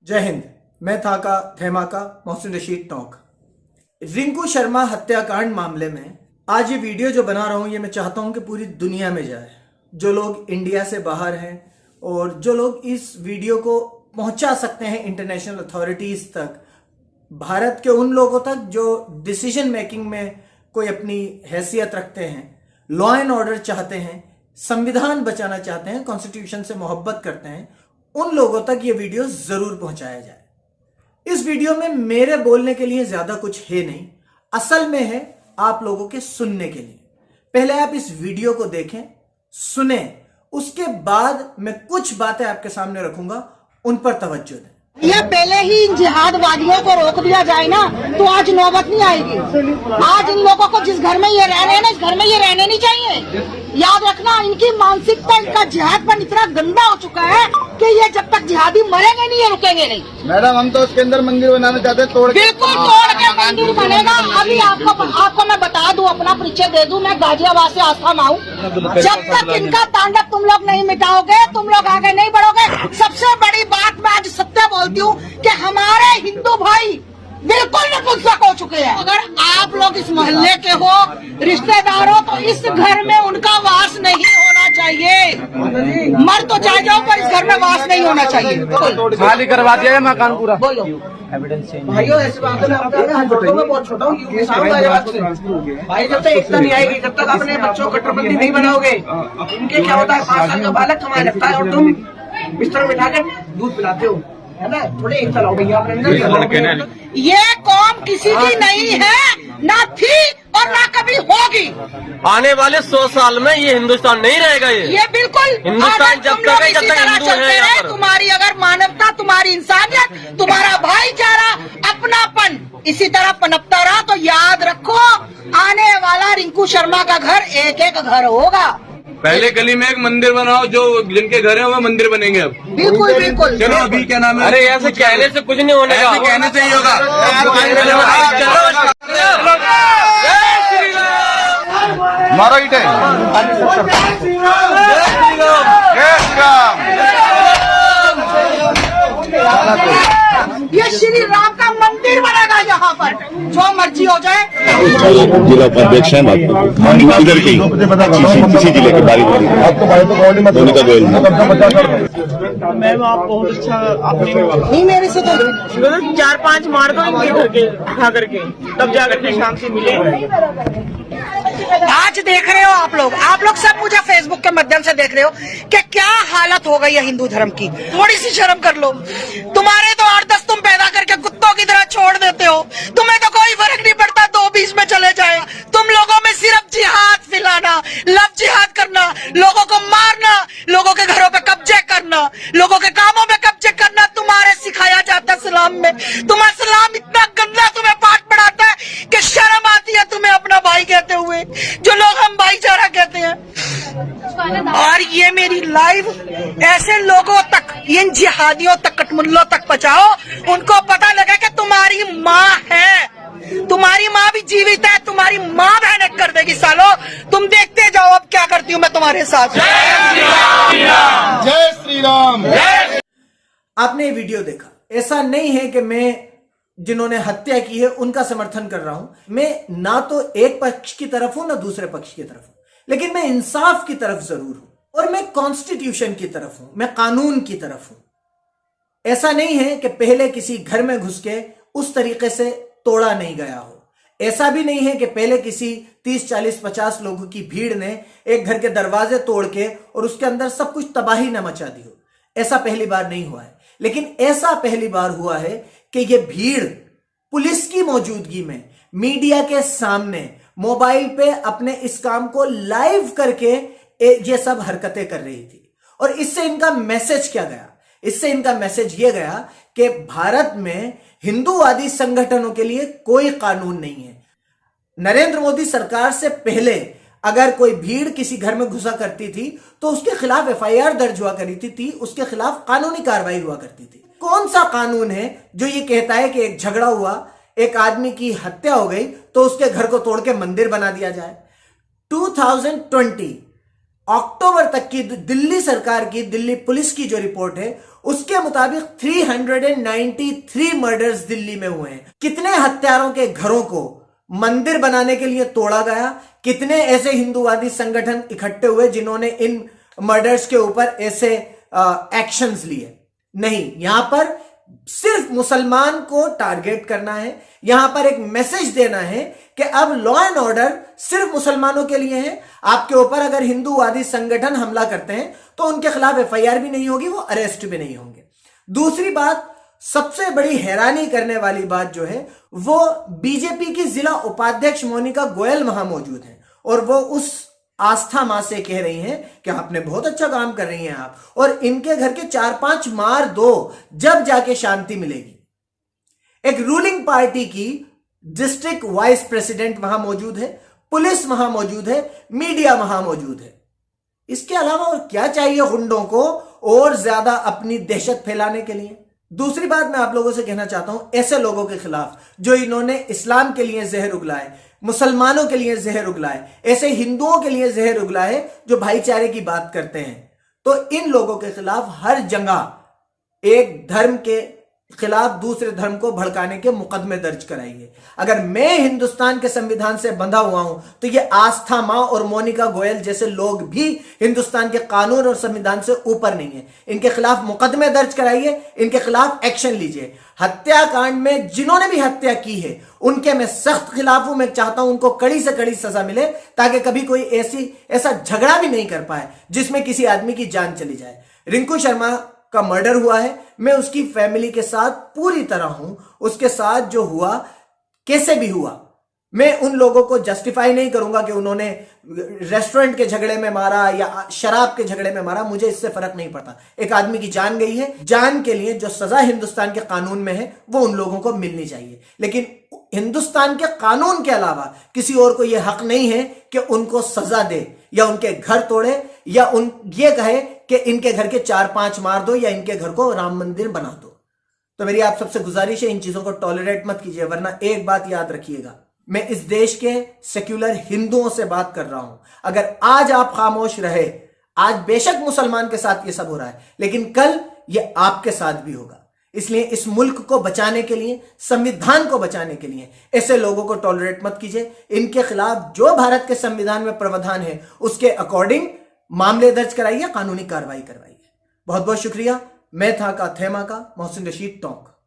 जय हिंद। मैं था का धमाका मोहसिन रशीद टॉक। रिंकू शर्मा हत्याकांड मामले में आज ये वीडियो जो बना रहा हूं ये मैं चाहता हूं कि पूरी दुनिया में जाए। जो लोग इंडिया से बाहर हैं और जो लोग इस वीडियो को पहुंचा सकते हैं इंटरनेशनल अथॉरिटीज तक, भारत के उन लोगों तक जो डिसीजन मेकिंग में कोई अपनी हैसियत रखते हैं, लॉ एंड ऑर्डर चाहते हैं, संविधान बचाना चाहते हैं, कॉन्स्टिट्यूशन से मोहब्बत करते हैं, उन लोगों तक ये वीडियो जरूर पहुंचाया जाए। इस वीडियो में मेरे बोलने के लिए ज्यादा कुछ है नहीं, असल में है आप लोगों के सुनने के लिए। पहले आप इस वीडियो को देखें, सुने, उसके बाद मैं कुछ बातें आपके सामने रखूंगा, उन पर तवज्जो दें। ये पहले ही इन जिहादवादियों को रोक दिया जाए ना तो आज नौबत नहीं आएगी। आज इन लोगों को जिस घर में ये रह रहे हैं ना, इस घर में ये रहने नहीं चाहिए। याद रखना, इनकी मानसिकता, इनका जिहाद पर इतना गंदा हो चुका है कि ये जब तक जिहादी मरेंगे नहीं, ये रुकेंगे नहीं। मैडम, हम तो उसके अंदर मंदिर बनाना चाहते हैं, तोड़ बिल्कुल तोड़ के मंदिर बनेगा। अभी आपको मैं बता दूं, अपना परिचय दे दूं, मैं गाजियाबाद से आस्था माऊ। जब तक इनका तांडव तुम लोग नहीं मिटाओगे, तुम लोग आगे नहीं बढ़ोगे। सबसे बड़ी बात मैं आज सत्य बोलती हूँ कि हमारे हिंदू भाई बिल्कुल नपुंसक हो चुके हैं। अगर आप लोग इस मोहल्ले के हो, रिश्तेदार हो, तो इस घर में उनका वास नहीं होना चाहिए। मर तो जाए जाओ, पर इस घर में वास नहीं होना चाहिए। खाली करवा दिया मकान पूरा। बोलो भाइयों, ऐसी बात है, मैं बहुत छोटा हूँ भाई। जब तक एकता नहीं आएगी, जब तक अपने बच्चों को कट्टरपंथी नहीं बनाओगे, इनके क्या होता है, 5 साल का बालक कमाने लगता है और तुम बिस्तर में बिठा कर दूध पिलाते हो, है ना। थोड़े एक चलाओ भैया अपने अंदर। ये कौम किसी की नहीं है, ना थी और ना कभी होगी। आने वाले 100 साल में ये हिंदुस्तान नहीं रहेगा। ये बिल्कुल हिंदुस्तान जब तक है, जब तक हिंदू है यहाँ पर। तुम्हारी अगर मानवता, तुम्हारी इंसानियत, तुम्हारा भाईचारा, अपनापन इसी तरह पनपता रहा तो याद रखो, आने वाला रिंकू शर्मा का घर एक एक घर होगा। पहले गली में एक मंदिर बनाओ, जो जिनके घर है वो मंदिर बनेंगे अब। बिल्कुल बिल्कुल। चलो, अभी क्या नाम है? अरे ऐसे कहने से कुछ नहीं होने का। ऐसे कहने से ही होगा। मारो ईटे। ये श्री राम का मंदिर बनेगा यहाँ पर, जो मर्जी हो जाए। जिला उपाध्यक्ष है इधर के किसी जिले के मैम, आप बहुत अच्छा आपने नहीं, मेरे से तो 4-5 मार दो इनके घर के उठा करके, तब जाकर के शांति मिले। आज देख रहे हो आप लोग सब मुझे फेसबुक के माध्यम से देख रहे हो कि क्या हालत हो गई है हिंदू धर्म की। थोड़ी सी शर्म कर लो। तुम्हारे तो 8-10 तुम पैदा करके कुत्तों की तरह छोड़ देते हो, तुम्हें तो कोई फर्क नहीं पड़ता, 2 बीच में चले जाए। तुम लोगों में सिर्फ जिहाद फैलाना, लव जिहाद करना, लोगों को मारना, लोगों के घरों पे कब्जे करना, लोगों के कामों में कब्जे करना तुम्हारे सिखाया जाता है इस्लाम में। तुम्हारा इस्लाम इतना गंदा तुम्हें पाठ पढ़ाता है कि शर्म आती है तुम्हें अपना भाई कहते हुए, जो लोग हम भाईचारा कहते हैं। और ये मेरी लाइव ऐसे लोगों तक, इन जिहादियों तक, कटमुल्लों तक पहुंचाओ, उनको पता लगे कि तुम्हारी माँ है, तुम्हारी माँ भी जीवित है, तुम्हारी माँ मेहनत कर देगी। सालो, तुम देखते जाओ अब क्या करती हूँ मैं तुम्हारे साथ। जय श्री राम। आपने ये वीडियो देखा, ऐसा नहीं है कि मैं जिन्होंने हत्या की है उनका समर्थन कर रहा हूं। मैं ना तो एक पक्ष की तरफ हूं ना दूसरे पक्ष की तरफ हूं, लेकिन मैं इंसाफ की तरफ जरूर हूं और मैं कॉन्स्टिट्यूशन की तरफ हूं, मैं कानून की तरफ हूं। ऐसा नहीं है कि पहले किसी घर में घुस के उस तरीके से तोड़ा नहीं गया हो। ऐसा भी नहीं है कि पहले किसी 30, 40, 50 लोगों की भीड़ ने एक घर के दरवाजे तोड़ के और उसके अंदर सब कुछ तबाही न मचा दी हो। ऐसा पहली बार नहीं हुआ है, लेकिन ऐसा पहली बार हुआ है कि यह भीड़ पुलिस की मौजूदगी में मीडिया के सामने मोबाइल पे अपने इस काम को लाइव करके ये सब हरकतें कर रही थी। और इससे इनका मैसेज क्या गया? इससे इनका मैसेज यह गया कि भारत में हिंदूवादी संगठनों के लिए कोई कानून नहीं है। नरेंद्र मोदी सरकार से पहले अगर कोई भीड़ किसी घर में घुसा करती थी तो उसके खिलाफ एफआईआर दर्ज हुआ करती थी, उसके खिलाफ कानूनी कार्रवाई हुआ करती थी। कौन सा कानून है जो ये कहता है कि एक झगड़ा हुआ, एक आदमी की हत्या हो गई तो उसके घर को तोड़ के मंदिर बना दिया जाए? 2020 अक्टूबर तक की दिल्ली सरकार की, दिल्ली पुलिस की जो रिपोर्ट है उसके मुताबिक 393 मर्डर्स दिल्ली में हुए हैं। कितने हत्यारों के घरों को मंदिर बनाने के लिए तोड़ा गया, कितने ऐसे हिंदूवादी संगठन इकट्ठे हुए जिन्होंने इन मर्डर्स के ऊपर ऐसे एक्शंस लिए? नहीं, यहां पर सिर्फ मुसलमान को टारगेट करना है, यहां पर एक मैसेज देना है कि अब लॉ एंड ऑर्डर सिर्फ मुसलमानों के लिए है। आपके ऊपर अगर हिंदूवादी संगठन हमला करते हैं तो उनके खिलाफ एफआईआर भी नहीं होगी, वो अरेस्ट भी नहीं होंगे। दूसरी बात, सबसे बड़ी हैरानी करने वाली बात जो है वो बीजेपी की जिला उपाध्यक्ष मोनिका गोयल वहां मौजूद हैं और वो उस आस्था मां से कह रही हैं कि आपने बहुत अच्छा काम कर रही हैं आप, और इनके घर के 4-5 मार दो, जब जाके शांति मिलेगी। एक रूलिंग पार्टी की डिस्ट्रिक्ट वाइस प्रेसिडेंट वहां मौजूद है, पुलिस वहां मौजूद है, मीडिया वहां मौजूद है। इसके अलावा और क्या चाहिए गुंडों को और ज्यादा अपनी दहशत फैलाने के लिए? दूसरी बात मैं आप लोगों से कहना चाहता हूं, ऐसे लोगों के खिलाफ जो इन्होंने इस्लाम के लिए जहर उगलाए, मुसलमानों के लिए जहर उगलाए, ऐसे हिंदुओं के लिए जहर उगलाए जो भाईचारे की बात करते हैं, तो इन लोगों के खिलाफ हर जगह एक धर्म के खिलाफ दूसरे धर्म को भड़काने के मुकदमे दर्ज कराइए। अगर मैं हिंदुस्तान के संविधान से बंधा हुआ हूं तो ये आस्था मां और मोनिका गोयल जैसे लोग भी हिंदुस्तान के कानून और संविधान से ऊपर नहीं है। इनके खिलाफ मुकदमे दर्ज कराइए, इनके खिलाफ एक्शन लीजिए। हत्याकांड में जिन्होंने भी हत्या की है उनके मैं सख्त खिलाफ हूं। मैं चाहता हूं उनको कड़ी से कड़ी सजा मिले ताकि कभी कोई ऐसा झगड़ा भी नहीं कर पाए जिसमें किसी आदमी की जान चली जाए। रिंकू शर्मा का मर्डर हुआ है, मैं उसकी फैमिली के साथ पूरी तरह हूं। उसके साथ जो हुआ, कैसे भी हुआ, मैं उन लोगों को जस्टिफाई नहीं करूंगा कि उन्होंने रेस्टोरेंट के झगड़े में मारा या शराब के झगड़े में मारा, मुझे इससे फर्क नहीं पड़ता। एक आदमी की जान गई है, जान के लिए जो सजा हिंदुस्तान के कानून में है वो उन लोगों को मिलनी चाहिए। लेकिन हिंदुस्तान के कानून के अलावा किसी और को यह हक नहीं है कि उनको सजा दे या उनके घर तोड़े या ये कहे कि इनके घर के 4-5 मार दो या इनके घर को राम मंदिर बना दो। तो मेरी आप सबसे गुजारिश है, इन चीजों को टॉलरेट मत कीजिए, वरना एक बात याद रखिएगा, मैं इस देश के सेक्युलर हिंदुओं से बात कर रहा हूं। अगर आज आप खामोश रहे, आज बेशक मुसलमान के साथ ये सब हो रहा है, लेकिन कल ये आपके साथ भी होगा। इसलिए इस मुल्क को बचाने के लिए, संविधान को बचाने के लिए ऐसे लोगों को टॉलरेट मत कीजिए। इनके खिलाफ जो भारत के संविधान में प्रावधान है उसके अकॉर्डिंग मामले दर्ज कराइए, कानूनी कार्रवाई करवाइए। बहुत बहुत शुक्रिया। मैं था का थेमा का मोहसिन रशीद टोंक।